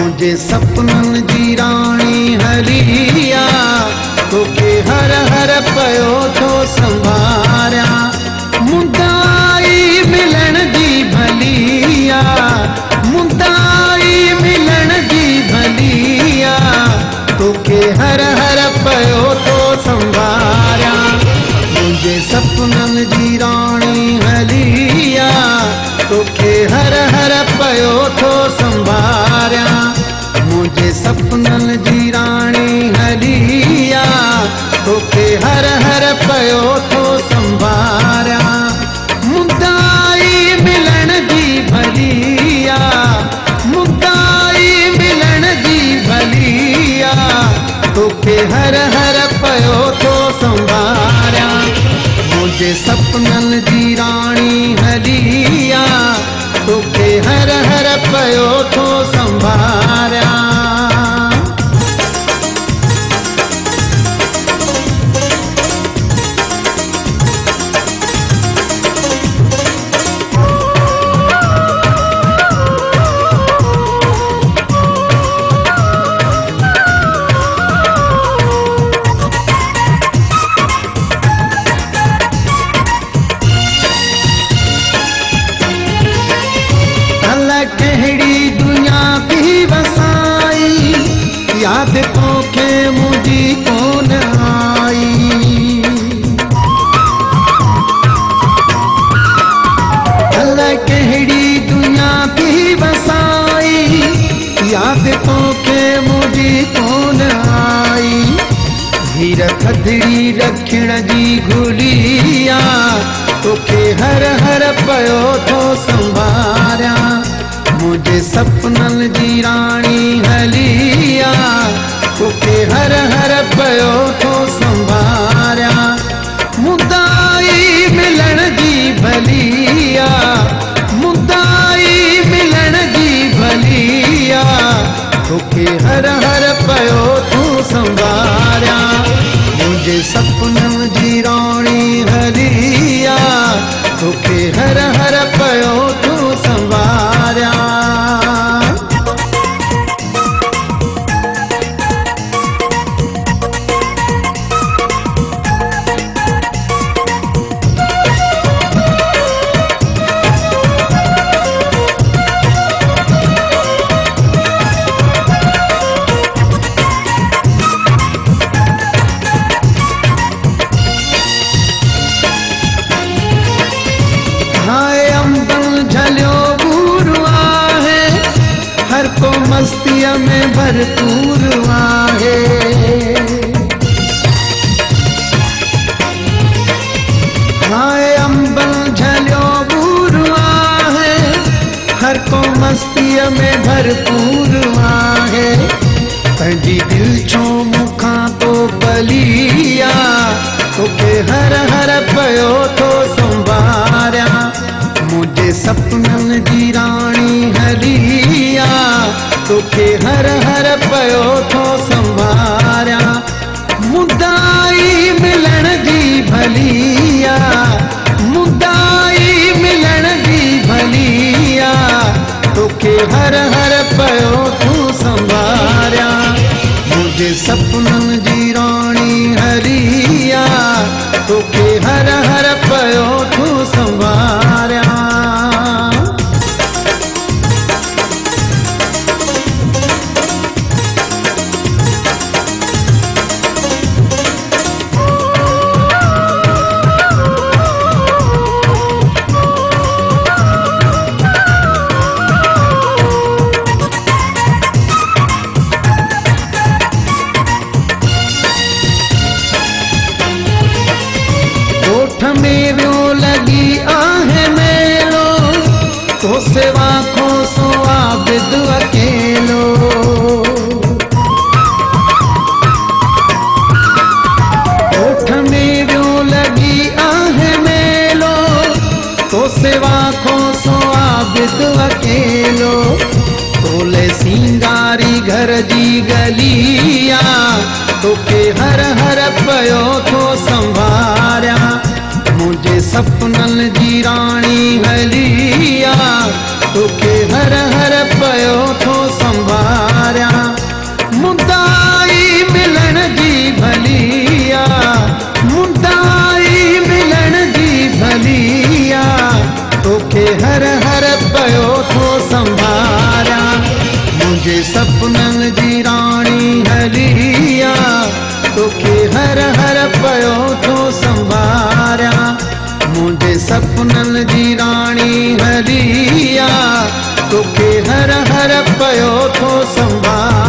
मुझे सपनन जी राणी हलिया तोखे हर हर पयो थो संभारिया मुदाई मिलन जी भलिया मुदाई मिलन जी भलिया तोखे हर हर पयो थो संभारिया मुझे सपनन जी राणी हलिया तोखे हर हर पयो थो संभारिया मुझे सपनन जी राणी हलिया तोखे हर हर पयो थो संभारिया मुदाई मिलन जी भलिया मुदाई मिलन जी भलिया तोखे हर हर पयो थो संभारिया मुझे सपनन जी राणी हलिया तोखे हर हर पयो थो संभारिया कहिड़ी दुनिया की वसाई याद तोखे मुझी कोन आई अल्लाह कहिड़ी दुनिया की वसाई याद तोखे मुझी कोन आई हीर थदड़ी रखण जी घुलिया तोखे हर हर पयो थो संभारिया मुझे सपनन जी राणी हलिया तोखे हर हर पयो थो संभारिया मुदाई मिलन जी भलिया मुदाई मिलन जी भलिया तोखे हर हर पयो थो संभारिया मुझे सपनन जी राणी हलिया तोखे हर हर पयो थो संभारिया मस्तिया में भरपूर आहे हाय अंबल झलियो बूर आहे हर को मस्तिया में भरपूर आहे पंहिंजी दिल छो मुखां तो बलिया तोखे हर हर पयो थो संभारिया मुझे सपनन जी राणी हलिया तोखे हर हर पयो थो संभारिया मुदाई मिलन जी भलिया मुदाई मिलन जी भलिया तोखे हर हर पयो थो संभारिया मुझे सपनन जी राणी हलिया तोखे हर हर पयो थो संभारिया में व्यो लगी आहे मेलो तो सेवा को सो आबिद अकेलो ओठ में व्यो लगी आहे मेलो तो सेवा को सो आबिद अकेलो तोले सिंगारी घर जी गलिया तोखे हर हर पयो थो संभारिया मुझे सपनन जी राणी हलिया तोखे हर हर पयो थो संभारिया हर हर पयो थो संभारिया मुझे सपनन जी रानी हरिया तोखे हर हर पयो थो संभारिया।